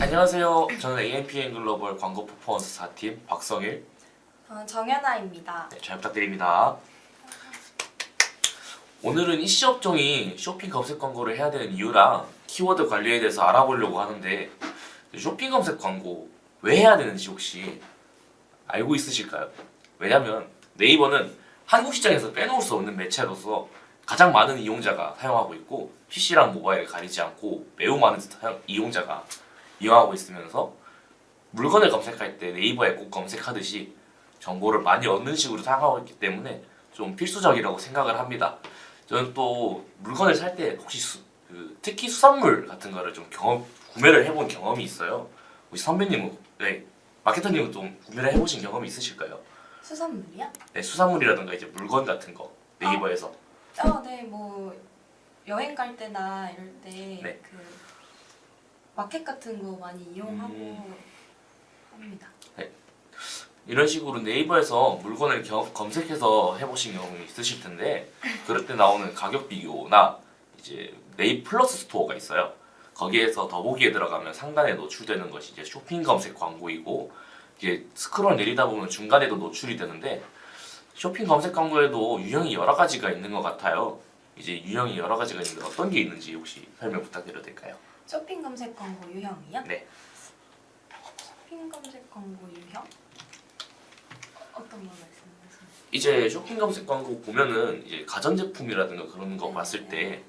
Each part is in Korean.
안녕하세요. 저는 AMPN 글로벌 광고 퍼포먼스 4팀 박성일. 정연아입니다. 네, 잘 부탁드립니다. 오늘은 이씨 업종이 쇼핑 검색 광고를 해야 되는 이유랑 키워드 관리에 대해서 알아보려고 하는데, 쇼핑 검색 광고 왜 해야 되는지 혹시 알고 있으실까요? 왜냐면 네이버는 한국 시장에서 빼놓을 수 없는 매체로서 가장 많은 이용자가 사용하고 있고, PC랑 모바일을 가리지 않고 매우 많은 이용자가 이용하고 있으면서 물건을 검색할 때 네이버에 꼭 검색하듯이 정보를 많이 얻는 식으로 사용하고 있기 때문에 좀 필수적이라고 생각을 합니다. 저는 또 물건을 살 때 혹시 특히 수산물 같은 거를 좀 구매를 해본 경험이 있어요. 혹시 선배님은, 마케터님은 좀 구매를 해보신 경험이 있으실까요? 수산물이야? 네, 수산물이라든가 이제 물건 같은 거 네이버에서. 네, 뭐 여행 갈 때나 이럴 때 네. 마켓 같은 거 많이 이용하고 합니다. 이런 식으로 네이버에서 물건을 검색해서 해보신 경험이 있으실 텐데, 그럴 때 나오는 가격 비교나 이제 네이버 플러스 스토어가 있어요. 거기에서 더보기에 들어가면 상단에 노출되는 것이 이제 쇼핑 검색 광고이고, 이게 스크롤 내리다 보면 중간에도 노출이 되는데, 쇼핑 검색 광고에도 유형이 여러 가지가 있는 것 같아요. 이제 유형이 여러 가지가 있는데 어떤 게 있는지 혹시 설명 부탁드려도 될까요? 쇼핑 검색 광고 유형이요? 네. 쇼핑 검색 광고 유형? 어떤 거 말씀하세요? 이제 쇼핑 검색 광고 보면은 이제 가전제품이라든가 그런 거 봤을 때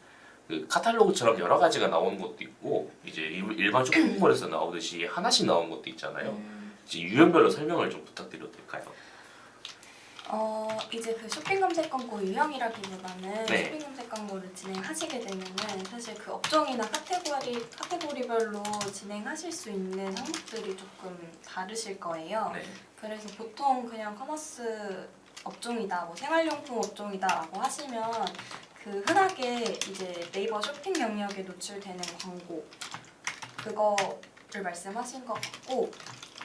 그 카탈로그처럼 여러 가지가 나오는 것도 있고, 이제 일반 쇼핑몰에서 나오듯이 하나씩 나오는 것도 있잖아요. 이제 유형별로 설명을 좀 부탁드려도 될까요? 이제 그 쇼핑 검색 광고 유형이라기보다는 네. 쇼핑 검색 광고를 진행하시게 되면은 사실 그 업종이나 카테고리별로 진행하실 수 있는 항목들이 조금 다르실 거예요. 네. 그래서 보통 그냥 커머스 업종이다, 뭐 생활용품 업종이다라고 하시면 그 흔하게 이제 네이버 쇼핑 영역에 노출되는 광고 그거를 말씀하신 것 같고,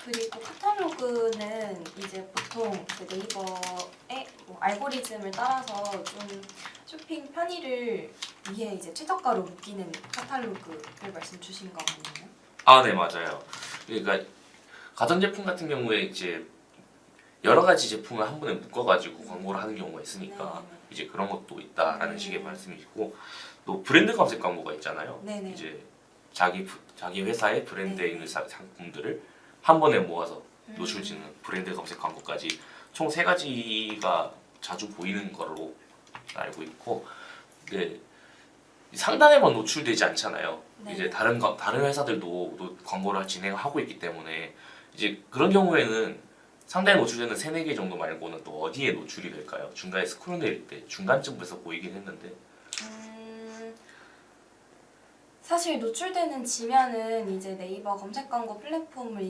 그리고 카탈로그는 이제 보통 그 네이버의 뭐 알고리즘을 따라서 좀 쇼핑 편의를 위해 이제 최저가로 묶이는 카탈로그를 말씀 주신 거 아니에요? 아, 네, 맞아요. 그러니까 가전제품 같은 경우에 이제 여러 가지 제품을 한 번에 묶어가지고 광고를 하는 경우가 있으니까 네네. 이제 그런 것도 있다라는 식의 말씀이시고, 또 브랜드 검색 광고가 있잖아요. 네네. 이제 자기 회사의 브랜드에 네네. 있는 상품들을 한 번에 모아서 노출짓는 브랜드 검색 광고까지 총 3가지가 자주 보이는 걸로 알고 있고, 근데 상단에만 노출되지 않잖아요. 네. 이제 다른 회사들도 광고를 진행하고 있기 때문에 이제 그런 경우에는 상단에 노출되는 3-4개 정도 말고는 또 어디에 노출이 될까요? 중간에 스크롤 내릴 때 중간쯤에서 보이긴 했는데. 사실 노출되는 지면은 이제 네이버 검색 광고 플랫폼을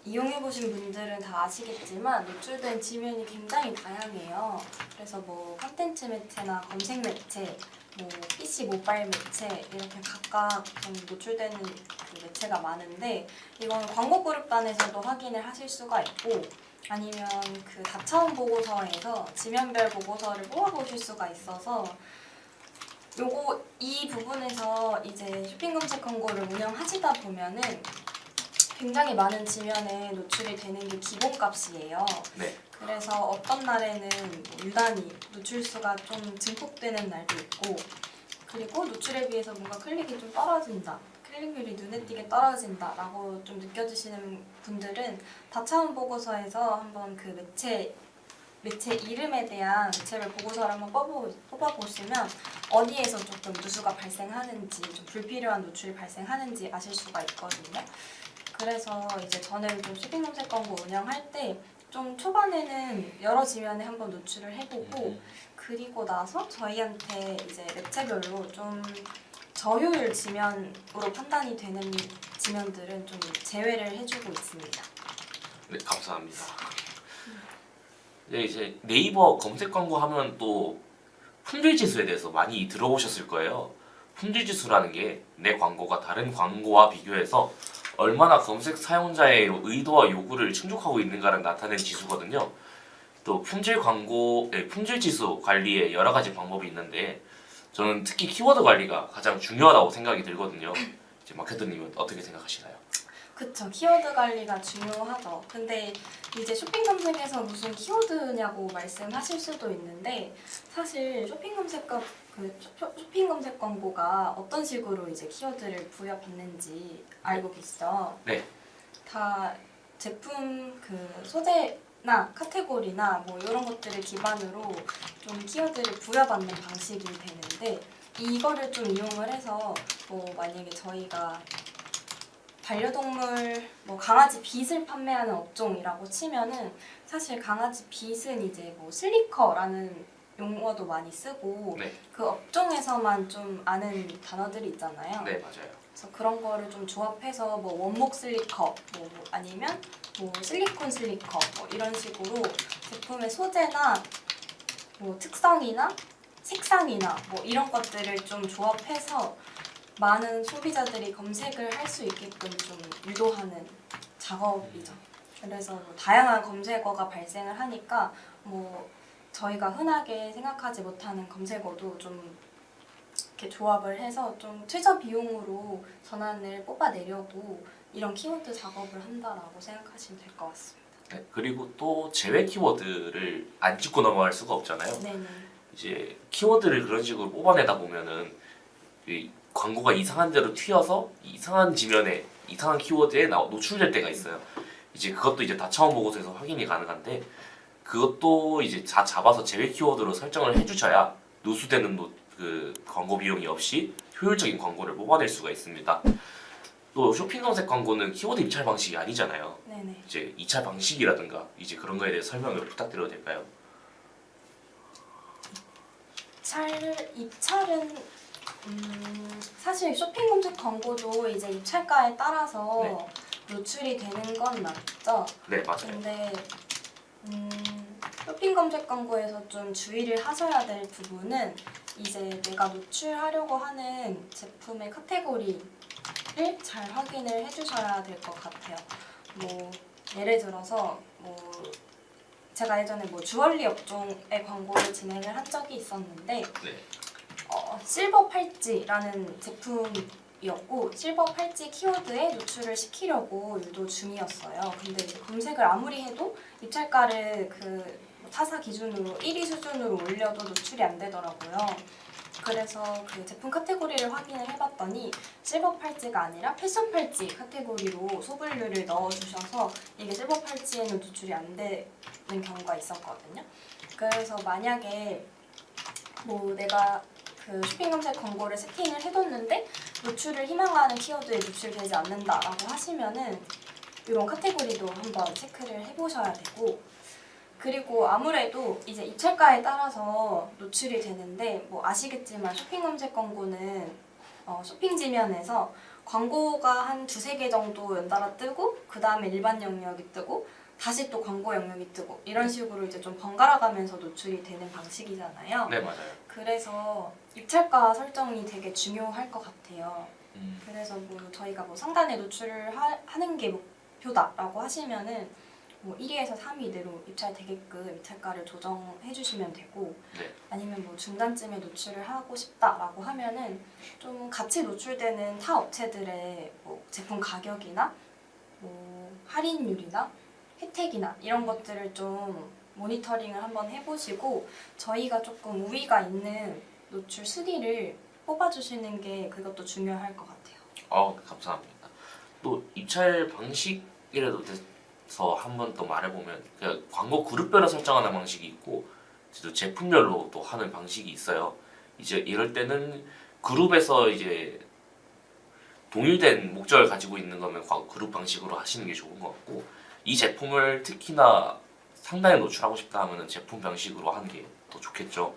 이용해보신 분들은 다 아시겠지만 노출된 지면이 굉장히 다양해요. 그래서 뭐 콘텐츠 매체나 검색 매체, 뭐 PC 모바일 매체 이렇게 각각 좀 노출되는 그 매체가 많은데, 이건 광고 그룹단에서도 확인을 하실 수가 있고, 아니면 그 다차원 보고서에서 지면별 보고서를 뽑아보실 수가 있어서 이 부분에서 이제 쇼핑 검색 광고를 운영하시다 보면은 굉장히 많은 지면에 노출이 되는 게 기본값이에요. 네. 그래서 어떤 날에는 뭐 유난히 노출수가 좀 증폭되는 날도 있고, 그리고 노출에 비해서 뭔가 클릭이 좀 떨어진다, 클릭률이 눈에 띄게 떨어진다라고 좀 느껴지시는 분들은 다차원 보고서에서 한번 그 매체 이름에 대한 매체별 보고서를 한번 뽑아보시면 어디에서 조금 누수가 발생하는지, 좀 불필요한 노출이 발생하는지 아실 수가 있거든요. 그래서 이제 저는 좀 쇼핑 검색 광고 운영할 때 좀 초반에는 여러 지면에 한번 노출을 해보고, 그리고 나서 저희한테 이제 매체별로 좀 저효율 지면으로 판단이 되는 지면들은 좀 제외를 해주고 있습니다. 네, 감사합니다. 네, 이제 네이버 검색 광고 하면 또 품질 지수에 대해서 많이 들어보셨을 거예요. 품질 지수라는 게 내 광고가 다른 광고와 비교해서 얼마나 검색 사용자의 의도와 요구를 충족하고 있는가를 나타낸 지수거든요. 또 품질 지수 관리에 여러 가지 방법이 있는데, 저는 특히 키워드 관리가 가장 중요하다고 생각이 들거든요. 이제 마케터님은 어떻게 생각하시나요? 그쵸. 키워드 관리가 중요하죠. 근데 이제 쇼핑 검색에서 무슨 키워드냐고 말씀하실 수도 있는데 사실 쇼핑 쇼핑 검색 광고가 어떤 식으로 이제 키워드를 부여받는지 알고 계시죠? 네. 다 제품 그 소재나 카테고리나 뭐 이런 것들을 기반으로 좀 키워드를 부여받는 방식이 되는데 이거를 좀 이용을 해서 뭐 만약에 저희가 반려동물 뭐 강아지 빗을 판매하는 업종이라고 치면은 사실 강아지 빗은 이제 뭐 슬리커라는 용어도 많이 쓰고 네. 그 업종에서만 좀 아는 단어들이 있잖아요. 네, 맞아요. 그래서 그런 거를 좀 조합해서 뭐 원목 슬리커 뭐 아니면 뭐 실리콘 슬리커 뭐 이런 식으로 제품의 소재나 뭐 특성이나 색상이나 뭐 이런 것들을 좀 조합해서 많은 소비자들이 검색을 할 수 있게끔 좀 유도하는 작업이죠. 그래서 뭐 다양한 검색어가 발생을 하니까 뭐 저희가 흔하게 생각하지 못하는 검색어도 좀 이렇게 조합을 해서 좀 최저 비용으로 전환을 뽑아내려고 이런 키워드 작업을 한다라고 생각하시면 될 것 같습니다. 네, 그리고 또 제외 키워드를 안 짚고 넘어갈 수가 없잖아요. 네네. 이제 키워드를 그런 식으로 뽑아내다 보면은 이 광고가 이상한 데로 튀어서 이상한 지면에 이상한 키워드에 노출될 때가 있어요. 이제 그것도 이제 다 차원 보고서에서 확인이 가능한데 그것도 이제 다 잡아서 제외 키워드로 설정을 해주셔야 누수되는 그 광고 비용이 없이 효율적인 광고를 뽑아낼 수가 있습니다. 또 쇼핑 검색 광고는 키워드 입찰 방식이 아니잖아요. 네네. 이제 입찰 방식이라든가 이제 그런 거에 대해서 설명을 부탁드려도 될까요? 입찰은 사실 쇼핑 검색 광고도 이제 입찰가에 따라서 노출이 되는 건 맞죠. 네, 맞아요. 근데 쇼핑 검색 광고에서 좀 주의를 하셔야 될 부분은 이제 내가 노출하려고 하는 제품의 카테고리를 잘 확인을 해주셔야 될 것 같아요. 뭐 예를 들어서 뭐 제가 예전에 뭐 주얼리 업종의 광고를 진행을 한 적이 있었는데 네. 실버 팔찌라는 제품이었고 실버 팔찌 키워드에 노출을 시키려고 유도 중이었어요. 근데 이제 검색을 아무리 해도 입찰가를 그 타사 기준으로 1위 수준으로 올려도 노출이 안 되더라고요. 그래서 그 제품 카테고리를 확인을 해봤더니 실버 팔찌가 아니라 패션 팔찌 카테고리로 소분류를 넣어주셔서 이게 실버 팔찌에는 노출이 안 되는 경우가 있었거든요. 그래서 만약에 뭐 내가 그 쇼핑 검색 광고를 세팅을 해뒀는데 노출을 희망하는 키워드에 노출되지 않는다라고 하시면은 이런 카테고리도 한번 체크를 해보셔야 되고 그리고 아무래도 이제 입찰가에 따라서 노출이 되는데 뭐 아시겠지만 쇼핑 검색 광고는 쇼핑 지면에서 광고가 한 두세 개 정도 연달아 뜨고 그 다음에 일반 영역이 뜨고 다시 또 광고 영역이 뜨고 이런 식으로 이제 좀 번갈아 가면서 노출이 되는 방식이잖아요. 네, 맞아요. 그래서 입찰가 설정이 되게 중요할 것 같아요. 그래서 뭐 저희가 뭐 상단에 노출을 하는 게 목표다라고 하시면은 뭐 1위에서 3위 내로 입찰되게끔 입찰가를 조정해 주시면 되고 네. 아니면 뭐 중간쯤에 노출을 하고 싶다라고 하면은 좀 같이 노출되는 타 업체들의 뭐 제품 가격이나 뭐 할인율이나 혜택이나 이런 것들을 좀 모니터링을 한번 해보시고 저희가 조금 우위가 있는 노출 순위를 뽑아주시는 게 그것도 중요할 것 같아요. 감사합니다. 또 입찰 방식이라도 돼서 한번 또 말해보면 그 광고 그룹별로 설정하는 방식이 있고 또 제품별로 또 하는 방식이 있어요. 이제 이럴 때는 그룹에서 이제 동일된 목적을 가지고 있는 거면 그룹 방식으로 하시는 게 좋은 것 같고 이 제품을 특히나 상단에 노출하고 싶다 하면은 제품 방식으로 하는 게 더 좋겠죠.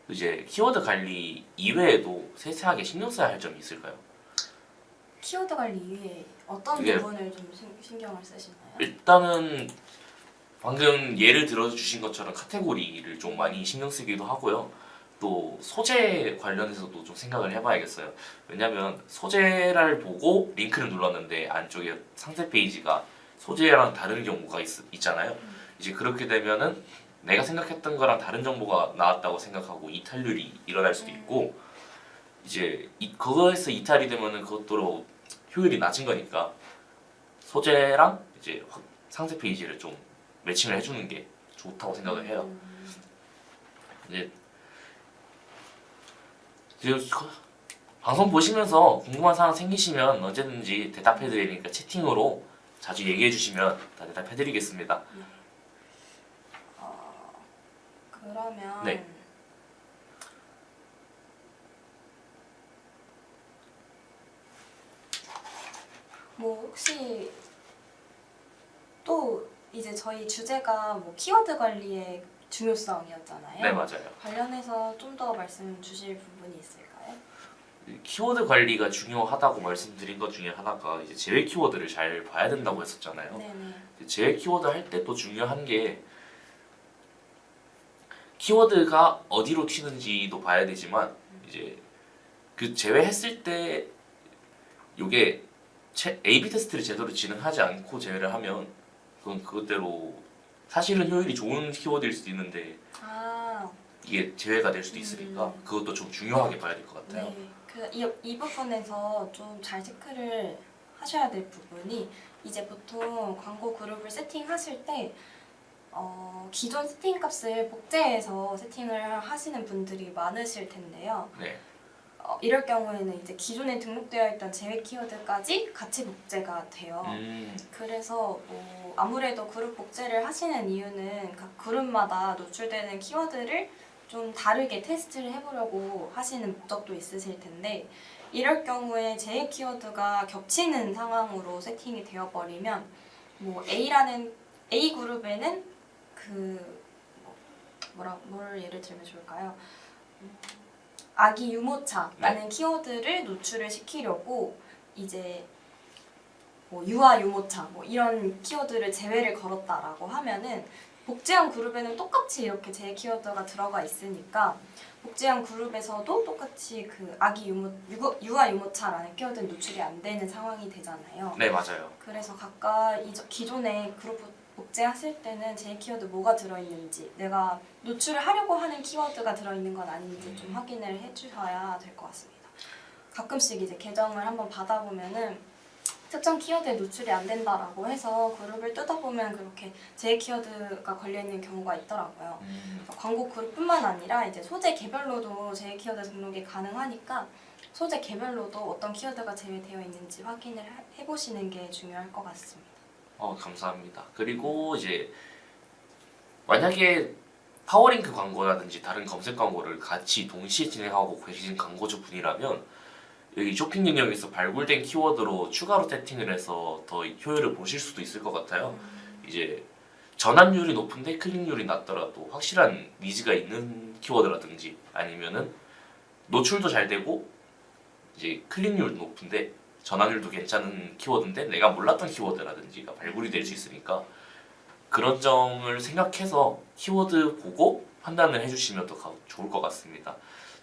이제 키워드 관리 이외에도 세세하게 신경 써야 할 점이 있을까요? 키워드 관리 이외에 어떤 이게- 부분을 좀 신경을 쓰시나요? 일단은 방금 예를 들어주신 것처럼 카테고리를 좀 많이 신경 쓰기도 하고요. 또 소재 관련해서도 좀 생각을 해봐야겠어요. 왜냐면 소재를 보고 링크를 눌렀는데 안쪽에 상세 페이지가 소재랑 다른 경우가 있잖아요. 이제 그렇게 되면은 내가 생각했던 거랑 다른 정보가 나왔다고 생각하고 이탈률이 일어날 수도 있고 이제 그거에서 이탈이 되면은 그것도 효율이 낮은 거니까 소재랑 이제 상세 페이지를 좀 매칭을 해주는 게 좋다고 생각을 해요. 이제 방송 보시면서 궁금한 사항 생기시면 언제든지 대답해드리니까 채팅으로 자주 얘기해주시면 다 대답해드리겠습니다. 그러면 네. 뭐 혹시 또 이제 저희 주제가 뭐 키워드 관리의 중요성이었잖아요. 네, 맞아요. 관련해서 좀 더 말씀 주실 부분이 있을까요? 키워드 관리가 중요하다고 말씀드린 것 중에 하나가 이제 제외 키워드를 잘 봐야 된다고 했었잖아요. 네네. 제외 키워드 할 때 또 중요한 게 키워드가 어디로 튀는지도 봐야 되지만 이제 그 제외했을 때 요게 A/B 테스트를 제대로 진행하지 않고 제외를 하면 그건 그것대로 사실은 효율이 좋은 키워드일 수도 있는데 아, 이게 제외가 될 수도 있으니까 그것도 좀 중요하게 봐야 될 것 같아요. 네. 이 부분에서 좀 잘 체크를 하셔야 될 부분이 이제 보통 광고 그룹을 세팅하실 때 기존 세팅 값을 복제해서 세팅을 하시는 분들이 많으실 텐데요. 네. 이럴 경우에는 이제 기존에 등록되어 있던 제외 키워드까지 같이 복제가 돼요. 그래서 뭐 아무래도 그룹 복제를 하시는 이유는 각 그룹마다 노출되는 키워드를 좀 다르게 테스트를 해보려고 하시는 목적도 있으실 텐데 이럴 경우에 제외 키워드가 겹치는 상황으로 세팅이 되어버리면 뭐 A 그룹에는 뭘 예를 들면 좋을까요? 아기 유모차라는 키워드를 노출을 시키려고 이제 뭐 유아 유모차 뭐 이런 키워드를 제외를 걸었다라고 하면은 복제한 그룹에는 똑같이 이렇게 제외 키워드가 들어가 있으니까 복제한 그룹에서도 똑같이 그 아기 유아 유모차라는 키워드는 노출이 안 되는 상황이 되잖아요. 네, 맞아요. 그래서 각각 기존에 그룹 복제하실 때는 제 키워드 뭐가 들어있는지 내가 노출을 하려고 하는 키워드가 들어있는 건 아닌지 좀 확인을 해주셔야 될 것 같습니다. 가끔씩 이제 계정을 한번 받아보면은 특정 키워드에 노출이 안 된다라고 해서 그룹을 뜯어보면 그렇게 제 키워드가 걸려있는 경우가 있더라고요. 광고 그룹뿐만 아니라 이제 소재 개별로도 제 키워드 등록이 가능하니까 소재 개별로도 어떤 키워드가 제외되어 있는지 확인을 해보시는 게 중요할 것 같습니다. 감사합니다. 그리고 이제 만약에 파워링크 광고라든지 다른 검색 광고를 같이 동시에 진행하고 계신 광고주 분이라면 여기 쇼핑 영역에서 발굴된 키워드로 추가로 세팅을 해서 더 효율을 보실 수도 있을 것 같아요. 이제 전환율이 높은데 클릭률이 낮더라도 확실한 니즈가 있는 키워드라든지 아니면은 노출도 잘 되고 이제 클릭률도 높은데 전환율도 괜찮은 키워드인데 내가 몰랐던 키워드라든지가 발굴이 될 수 있으니까 그런 점을 생각해서 키워드 보고 판단을 해주시면 더 좋을 것 같습니다.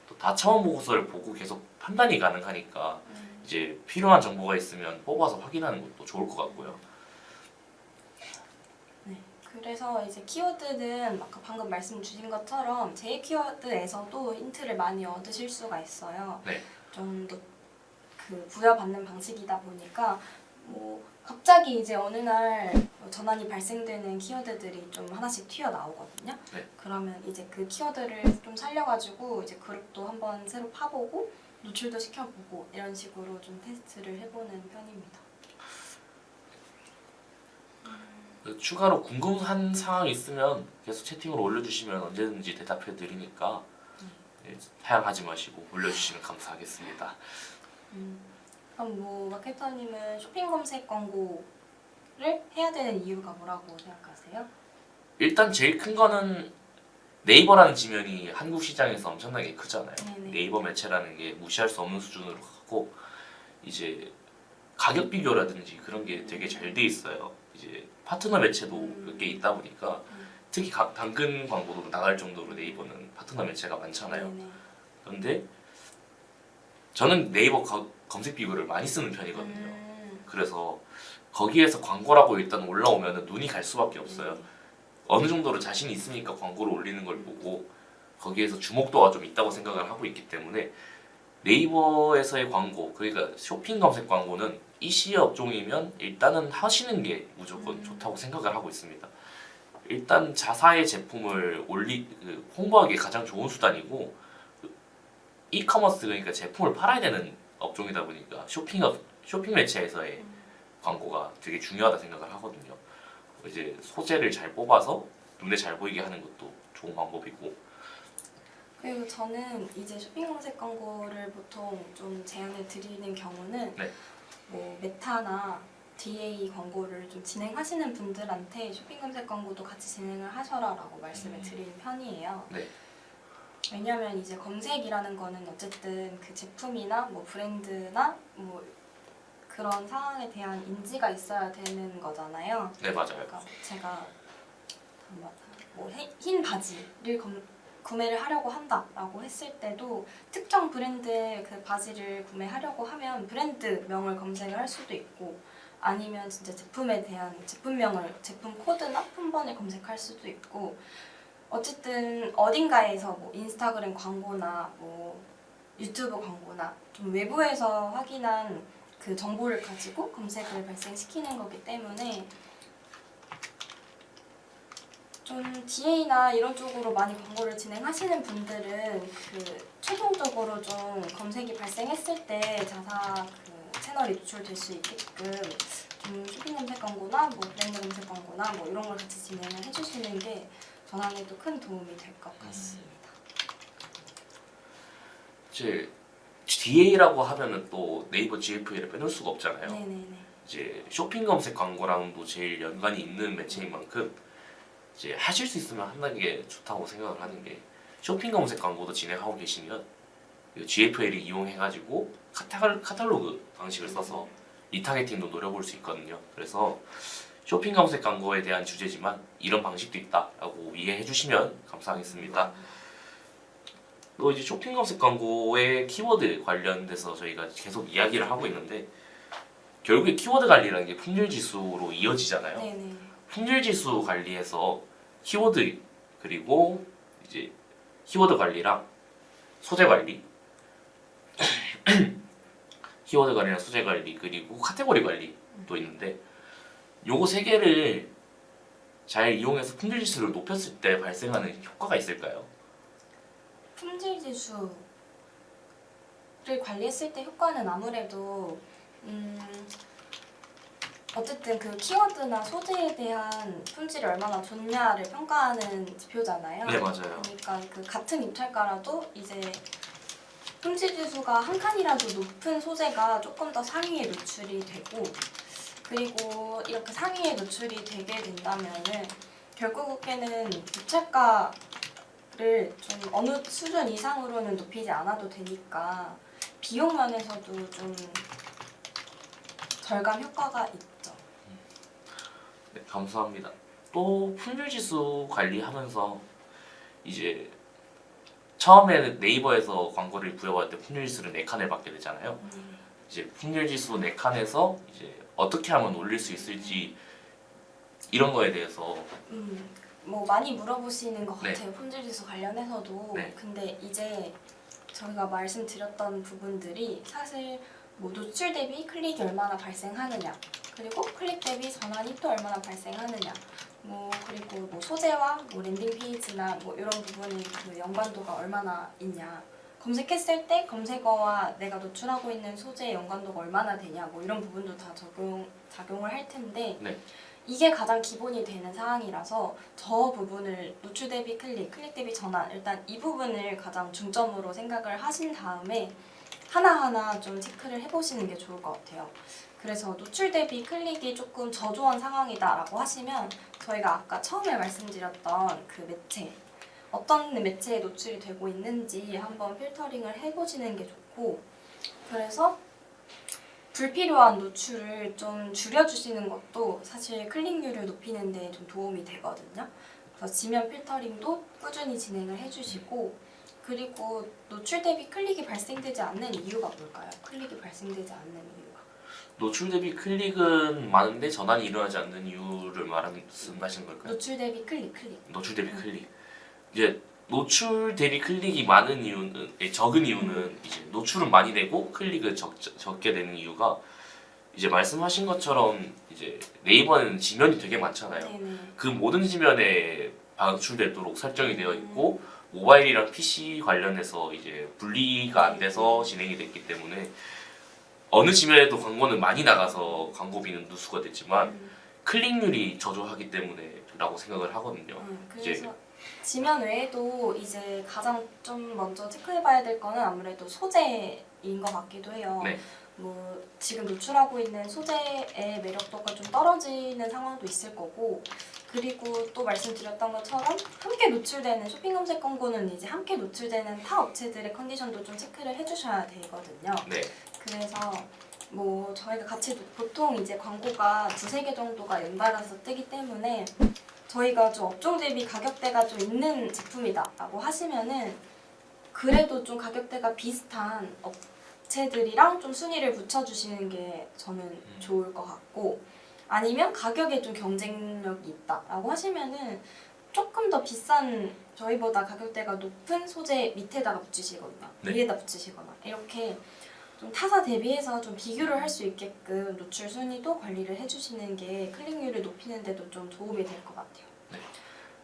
또 다차원 보고서를 보고 계속 판단이 가능하니까 이제 필요한 정보가 있으면 뽑아서 확인하는 것도 좋을 것 같고요. 네, 그래서 이제 키워드는 아까 방금 말씀 주신 것처럼 제 키워드에서도 힌트를 많이 얻으실 수가 있어요. 네. 좀 더 부여받는 방식이다 보니까 뭐 갑자기 이제 어느 날 전환이 발생되는 키워드들이 좀 하나씩 튀어나오거든요. 네. 그러면 이제 그 키워드를 좀 살려가지고 이제 그룹도 한번 새로 파보고 노출도 시켜보고 이런 식으로 좀 테스트를 해보는 편입니다. 추가로 궁금한 사항이 있으면 계속 채팅으로 올려주시면 언제든지 대답해 드리니까 사양하지 마시고 올려주시면 감사하겠습니다. 그럼 뭐 마케터님은 쇼핑 검색 광고를 해야 되는 이유가 뭐라고 생각하세요? 일단 제일 큰 거는 네이버라는 지면이 한국 시장에서 엄청나게 크잖아요. 네네. 네이버 매체라는 게 무시할 수 없는 수준으로 가고 이제 가격 비교라든지 그런 게 되게 잘 돼 있어요. 이제 파트너 매체도 몇 개 있다 보니까 특히 당근 광고도 나갈 정도로 네이버는 파트너 매체가 많잖아요. 네네. 그런데 저는 네이버 검색 비교를 많이 쓰는 편이거든요. 그래서 거기에서 광고라고 일단 올라오면 눈이 갈 수밖에 없어요. 어느 정도로 자신이 있으니까 광고를 올리는 걸 보고 거기에서 주목도가 좀 있다고 생각을 하고 있기 때문에 네이버에서의 광고, 그러니까 쇼핑 검색 광고는 이 시의 업종이면 일단은 하시는 게 무조건 좋다고 생각을 하고 있습니다. 일단 자사의 제품을 홍보하기에 가장 좋은 수단이고, 이커머스, 그러니까 제품을 팔아야 되는 업종이다 보니까 쇼핑 매체에서의 광고가 되게 중요하다 생각을 하거든요. 이제 소재를 잘 뽑아서 눈에 잘 보이게 하는 것도 좋은 방법이고. 그리고 저는 이제 쇼핑 검색 광고를 보통 좀 제안을 드리는 경우는 네. 뭐 메타나 DA 광고를 좀 진행하시는 분들한테 쇼핑 검색 광고도 같이 진행을 하셔라라고 말씀을 드리는 편이에요. 네. 왜냐면 이제 검색이라는 거는 어쨌든 그 제품이나 뭐 브랜드나 뭐 그런 상황에 대한 인지가 있어야 되는 거잖아요. 네, 맞아요. 그러니까 제가 뭐 흰 바지를 구매를 하려고 한다라고 했을 때도 특정 브랜드의 그 바지를 구매하려고 하면 브랜드명을 검색을 할 수도 있고, 아니면 진짜 제품에 대한 제품명을, 제품 코드나 품번을 검색할 수도 있고, 어쨌든 어딘가에서 뭐 인스타그램 광고나 뭐 유튜브 광고나 좀 외부에서 확인한 그 정보를 가지고 검색을 발생시키는 거기 때문에 좀 DA나 이런 쪽으로 많이 광고를 진행하시는 분들은 그 최종적으로 좀 검색이 발생했을 때 자사 그 채널이 노출될 수 있게끔 좀 쇼핑 검색 광고나 뭐 브랜드 검색 광고나 뭐 이런 걸 같이 진행을 해주시는 게 전환에도 큰 도움이 될 것 같습니다. 이제 DA라고 하면은 또 네이버 GFA를 빼놓을 수가 없잖아요. 네네네. 이제 쇼핑 검색 광고랑도 제일 연관이 있는 매체인 만큼 이제 하실 수 있으면 한다는 게 좋다고 생각을 하는 게, 쇼핑 검색 광고도 진행하고 계시면 GFA를 이용해가지고 카탈로그 방식을 써서 리타겟팅도 노려볼 수 있거든요. 그래서 쇼핑 검색 광고에 대한 주제지만 이런 방식도 있다라고 이해해 주시면 감사하겠습니다. 또 이제 쇼핑 검색 광고의 키워드 관련돼서 저희가 계속 이야기를 하고 있는데, 결국에 키워드 관리라는 게 품질 지수로 이어지잖아요. 네네. 품질 지수 관리에서 키워드, 그리고 이제 키워드 관리랑 소재 관리, 키워드 관리랑 소재 관리, 그리고 카테고리 관리도 있는데, 요거 세 개를 잘 이용해서 품질 지수를 높였을 때 발생하는 효과가 있을까요? 품질 지수를 관리했을 때 효과는 아무래도 어쨌든 그 키워드나 소재에 대한 품질이 얼마나 좋냐를 평가하는 지표잖아요. 네, 맞아요. 그러니까 그 같은 입찰가라도 이제 품질 지수가 한 칸이라도 높은 소재가 조금 더 상위에 노출이 되고, 그리고 이렇게 상위에 노출이 되게 된다면은 결국에는 입찰가를 좀 어느 수준 이상으로는 높이지 않아도 되니까 비용 면에서도 좀 절감 효과가 있죠. 네, 감사합니다. 또 품질 지수 관리하면서 이제 처음에는 네이버에서 광고를 부여받을 때 품질 지수를 4칸을 받게 되잖아요. 이제 품질 지수 4칸에서 이제 어떻게 하면 올릴 수 있을지, 이런 거에 대해서 뭐 많이 물어보시는 것 네. 같아요. 품질 지수 관련해서도. 네. 근데 이제 저희가 말씀드렸던 부분들이 사실 뭐 노출 대비 클릭이 얼마나 발생하느냐, 그리고 클릭 대비 전환이 또 얼마나 발생하느냐, 뭐 그리고 뭐 소재와 뭐 랜딩 페이지나 뭐 이런 부분이 그 연관도가 얼마나 있냐, 검색했을 때 검색어와 내가 노출하고 있는 소재의 연관도가 얼마나 되냐, 뭐 이런 부분도 다 작용을 할 텐데, 네. 이게 가장 기본이 되는 사항이라서 저 부분을 노출 대비 클릭, 클릭 대비 전환, 일단 이 부분을 가장 중점으로 생각을 하신 다음에 하나하나 좀 체크를 해보시는 게 좋을 것 같아요. 그래서 노출 대비 클릭이 조금 저조한 상황이다라고 하시면 저희가 아까 처음에 말씀드렸던 그 매체, 어떤 매체에 노출이 되고 있는지 한번 필터링을 해보시는 게 좋고, 그래서 불필요한 노출을 좀 줄여주시는 것도 사실 클릭률을 높이는 데 좀 도움이 되거든요. 그래서 지면 필터링도 꾸준히 진행을 해주시고, 그리고 노출 대비 클릭이 발생되지 않는 이유가 뭘까요? 클릭이 발생되지 않는 이유가. 노출 대비 클릭은 많은데 전환이 일어나지 않는 이유를 말씀하시는 걸까요? 노출 대비 클릭. 노출 대비 클릭. 이제 노출 대비 클릭이 많은 이유는, 적은 이유는 이제 노출은 많이 되고 클릭은 적게 되는 이유가 이제 말씀하신 것처럼 이제 네이버는 지면이 되게 많잖아요. 네네. 그 모든 지면에 방출되도록 설정이 되어 있고 모바일이랑 PC 관련해서 이제 분리가 안 돼서 진행이 됐기 때문에 어느 지면에도 광고는 많이 나가서 광고비는 누수가 됐지만 클릭률이 저조하기 때문에라고 생각을 하거든요. 그래서 이제 지면 외에도 이제 가장 좀 먼저 체크해봐야 될 거는 아무래도 소재인 것 같기도 해요. 네. 뭐 지금 노출하고 있는 소재의 매력도가 좀 떨어지는 상황도 있을 거고, 그리고 또 말씀드렸던 것처럼 함께 노출되는 쇼핑 검색 광고는 이제 함께 노출되는 타 업체들의 컨디션도 좀 체크를 해주셔야 되거든요. 네. 그래서 뭐 저희가 같이 보통 이제 광고가 두세 개 정도가 연달아서 뜨기 때문에 저희가 좀 업종 대비 가격대가 좀 있는 제품이다라고 하시면은 그래도 좀 가격대가 비슷한 업체들이랑 좀 순위를 붙여주시는 게 저는 좋을 것 같고, 아니면 가격에 좀 경쟁력이 있다라고 하시면은 조금 더 비싼 저희보다 가격대가 높은 소재 밑에다가 붙이시거나 네. 위에다 붙이시거나 이렇게 좀 타사 대비해서 좀 비교를 할 수 있게끔 노출 순위도 관리를 해주시는 게 클릭률을 높이는 데도 좀 도움이 될 것 같아요. 네.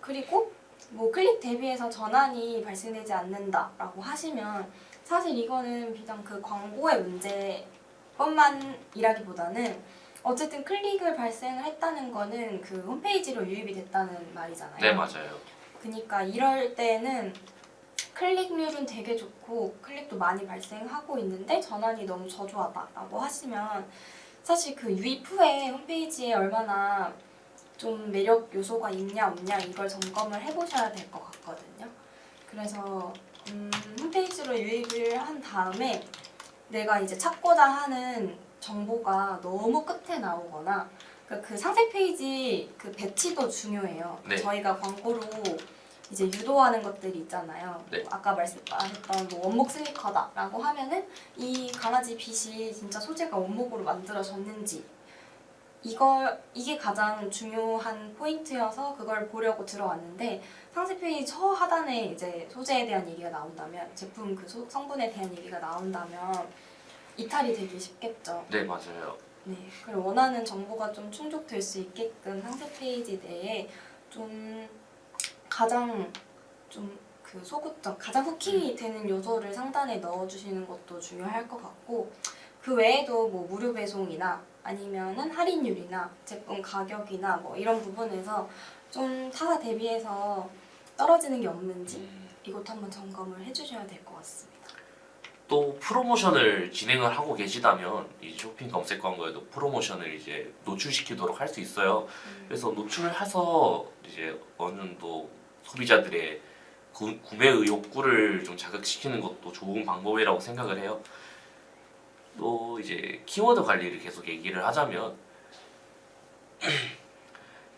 그리고 뭐 클릭 대비해서 전환이 발생되지 않는다라고 하시면 사실 이거는 비단 그 광고의 문제뿐만이라기보다는 어쨌든 클릭을 발생을 했다는 거는 그 홈페이지로 유입이 됐다는 말이잖아요. 네, 맞아요. 그러니까 이럴 때는 클릭률은 되게 좋고 클릭도 많이 발생하고 있는데 전환이 너무 저조하다라고 하시면 사실 그 유입 후에 홈페이지에 얼마나 좀 매력 요소가 있냐 없냐 이걸 점검을 해보셔야 될 것 같거든요. 그래서 홈페이지로 유입을 한 다음에 내가 이제 찾고자 하는 정보가 너무 끝에 나오거나 그 상세 페이지 그 배치도 중요해요. 네. 저희가 광고로 이제 유도하는 것들이 있잖아요. 네. 아까 말했던 뭐 원목 스니커다라고 하면은 이 강아지 빗이 진짜 소재가 원목으로 만들어졌는지 이게 가장 중요한 포인트여서 그걸 보려고 들어왔는데 상세 페이지 저 하단에 이제 소재에 대한 얘기가 나온다면 제품 그 성분에 대한 얘기가 나온다면 이탈이 되기 쉽겠죠. 네, 맞아요. 네, 그리고 원하는 정보가 좀 충족될 수 있게끔 상세 페이지 내에 좀 가장 좀 그 소구점, 가장 후킹이 되는 요소를 상단에 넣어주시는 것도 중요할 것 같고, 그 외에도 뭐 무료 배송이나 아니면은 할인율이나 제품 가격이나 뭐 이런 부분에서 좀 타사 대비해서 떨어지는 게 없는지 이것도 한번 점검을 해주셔야 될 것 같습니다. 또 프로모션을 진행을 하고 계시다면 이 쇼핑 검색 광고에도 프로모션을 이제 노출시키도록 할 수 있어요. 그래서 노출을 해서 이제 어느 정도 소비자들의 구매 의욕구를 좀 자극시키는 것도 좋은 방법이라고 생각을 해요. 또 이제 키워드 관리를 계속 얘기를 하자면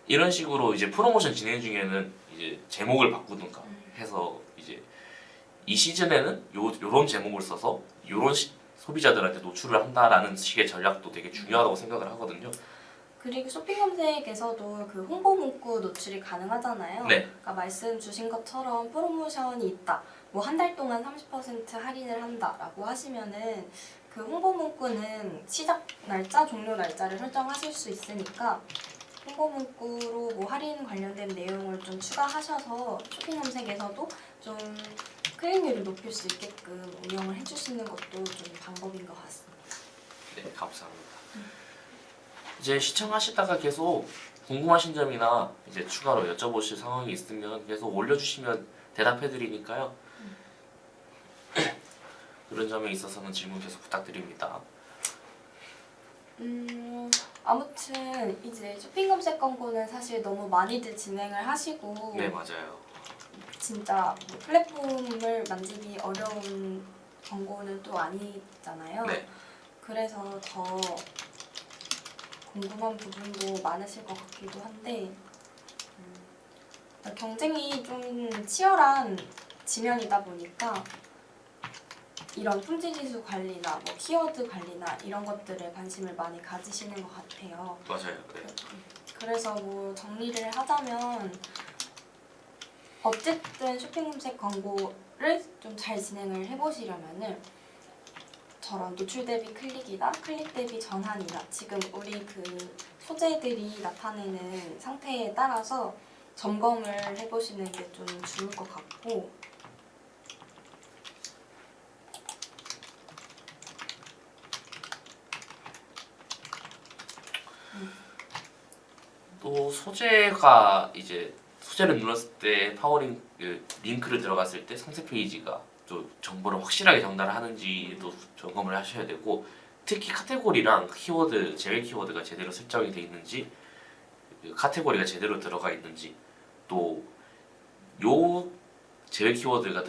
이런 식으로 이제 프로모션 진행 중에는 이제 제목을 바꾸든가 해서 이제 이 시즌에는 요런 제목을 써서 요런 소비자들한테 노출을 한다라는 식의 전략도 되게 중요하다고 생각을 하거든요. 그리고 쇼핑 검색에서도 그 홍보 문구 노출이 가능하잖아요. 네. 그러니까 말씀 주신 것처럼 프로모션이 있다. 뭐 한 달 동안 30% 할인을 한다라고 하시면은 그 홍보 문구는 시작 날짜, 종료 날짜를 설정하실 수 있으니까 홍보 문구로 뭐 할인 관련된 내용을 좀 추가하셔서 쇼핑 검색에서도 좀 클릭률을 높일 수 있게끔 운영을 해주시는 것도 좀 방법인 것 같습니다. 네, 감사합니다. 이제 시청하시다가 계속 궁금하신 점이나 이제 추가로 여쭤보실 상황이 있으면 계속 올려주시면 대답해드리니까요. 그런 점에 있어서는 질문 계속 부탁드립니다. 아무튼 이제 쇼핑 검색 광고는 사실 너무 많이들 진행을 하시고 네, 맞아요. 진짜 뭐 플랫폼을 만지기 어려운 광고는 또 아니잖아요. 네. 그래서 더 궁금한 부분도 많으실 것 같기도 한데 경쟁이 좀 치열한 지면이다 보니까 이런 품질지수 관리나 뭐 키워드 관리나 이런 것들에 관심을 많이 가지시는 것 같아요. 맞아요. 네. 그래서 뭐 정리를 하자면 어쨌든 쇼핑 검색 광고를 좀 잘 진행을 해보시려면은 저런 노출 대비 클릭이나 클릭 대비 전환이나 지금 우리 그 소재들이 나타내는 상태에 따라서 점검을 해보시는 게 좀 좋을 것 같고, 또 소재가 이제 소재를 눌렀을 때 파워링 그 링크를 들어갔을 때 상세 페이지가 또 정보를 확실하게 전달하는지도 점검을 하셔야 되고, 특히 카테고리랑 키워드, 제외 키워드가 제대로 설정이 돼 있는지, 그 카테고리가 제대로 들어가 있는지, 또 요 제외 키워드가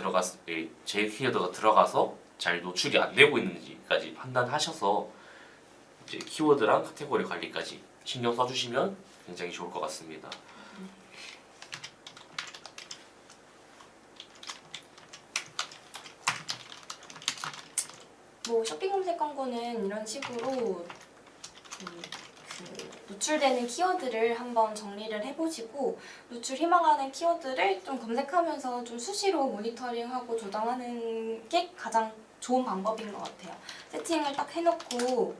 들어가서 잘 노출이 안 되고 있는지까지 판단하셔서 이제 키워드랑 카테고리 관리까지 신경 써주시면 굉장히 좋을 것 같습니다. 뭐 쇼핑 검색 광고는 이런 식으로 노출되는 키워드를 한번 정리를 해보시고, 노출 희망하는 키워드를 좀 검색하면서 좀 수시로 모니터링하고 조정하는 게 가장 좋은 방법인 것 같아요. 세팅을 딱 해놓고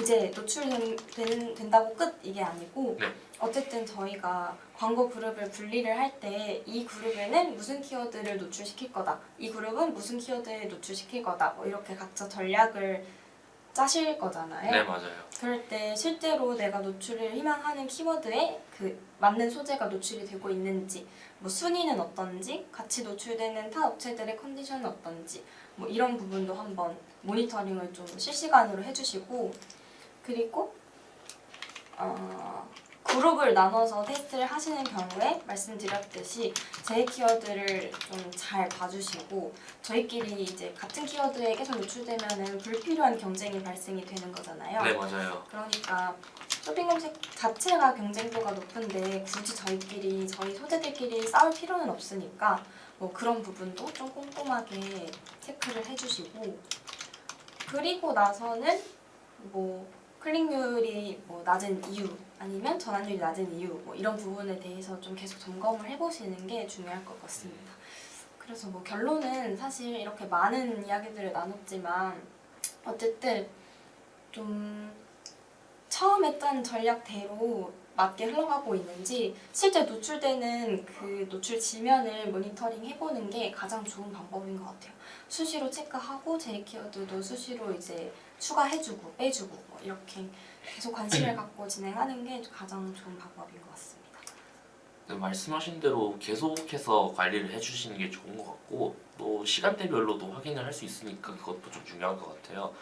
이제 노출된다고 끝 이게 아니고, 네. 어쨌든 저희가 광고 그룹을 분리를 할 때 이 그룹에는 무슨 키워드를 노출시킬 거다, 이 그룹은 무슨 키워드를 노출시킬 거다, 뭐 이렇게 각자 전략을 짜실 거잖아요. 네, 맞아요. 그럴 때 실제로 내가 노출을 희망하는 키워드에 그 맞는 소재가 노출이 되고 있는지, 뭐 순위는 어떤지, 같이 노출되는 타 업체들의 컨디션은 어떤지, 뭐 이런 부분도 한번 모니터링을 좀 실시간으로 해주시고, 그리고 그룹을 나눠서 테스트를 하시는 경우에 말씀드렸듯이 제 키워드를 좀 잘 봐주시고, 저희끼리 이제 같은 키워드에 계속 노출되면은 불필요한 경쟁이 발생이 되는 거잖아요. 네, 맞아요. 그러니까 쇼핑 검색 자체가 경쟁도가 높은데 굳이 저희 소재들끼리 싸울 필요는 없으니까 뭐 그런 부분도 좀 꼼꼼하게 체크를 해주시고, 그리고 나서는 뭐 클릭률이 뭐 낮은 이유 아니면 전환율이 낮은 이유, 뭐 이런 부분에 대해서 좀 계속 점검을 해보시는 게 중요할 것 같습니다. 그래서 뭐 결론은 사실 이렇게 많은 이야기들을 나눴지만 어쨌든 좀 처음 했던 전략대로 맞게 흘러가고 있는지 실제 노출되는 그 노출 지면을 모니터링 해보는 게 가장 좋은 방법인 것 같아요. 수시로 체크하고 제 키워드도 수시로 이제 추가해주고 빼주고 뭐 이렇게 계속 관심을 갖고 진행하는 게 가장 좋은 방법인 것 같습니다. 네, 말씀하신 대로 계속해서 관리를 해주시는 게 좋은 것 같고, 또 시간대별로도 확인을 할 수 있으니까 그것도 좀 중요한 것 같아요.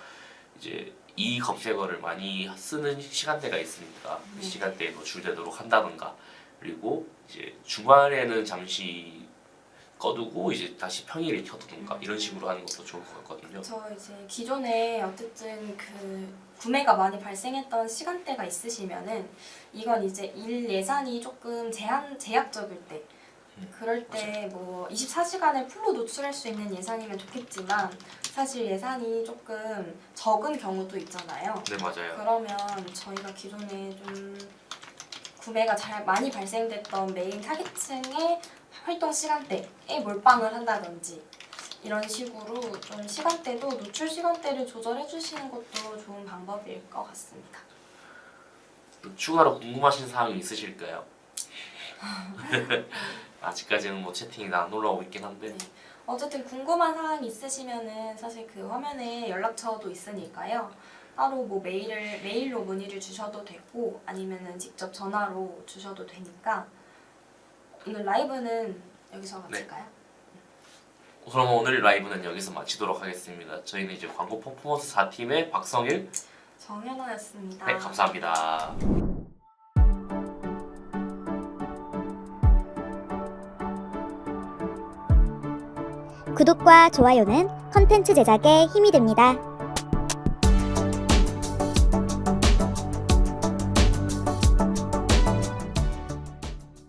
이제 이 검색어를 많이 쓰는 시간대가 있으니까 그 시간대에 노출되도록 한다던가, 그리고 이제 주말에는 잠시 꺼두고 이제 다시 평일에 켜두던가 이런 식으로 하는 것도 좋을 것 같거든요. 저 이제 기존에 어쨌든 그 구매가 많이 발생했던 시간대가 있으시면은 이건 이제 일 예산이 조금 제약적일 때, 그럴 때 뭐 24시간을 풀로 노출할 수 있는 예산이면 좋겠지만 사실 예산이 조금 적은 경우도 있잖아요. 네, 맞아요. 그러면 저희가 기존에 좀 구매가 잘 많이 발생됐던 메인 타겟층의 활동 시간대에 몰빵을 한다든지 이런 식으로 좀 시간대도 노출 시간대를 조절해 주시는 것도 좋은 방법일 것 같습니다. 추가로 궁금하신 사항이 있으실까요? 아직까지는 뭐 채팅이 다 안 올라오고 있긴 한데. 네. 어쨌든 궁금한 사항이 있으시면은 사실 그 화면에 연락처도 있으니까요. 따로 뭐 메일로 문의를 주셔도 되고 아니면은 직접 전화로 주셔도 되니까, 오늘 라이브는 여기서 마칠까요? 그럼 오늘 라이브는 여기서 마치도록 하겠습니다. 저희는 이제 광고 퍼포먼스 4팀의 박성일, 정현아였습니다. 네, 감사합니다. 구독과 좋아요는 컨텐츠 제작에 힘이 됩니다.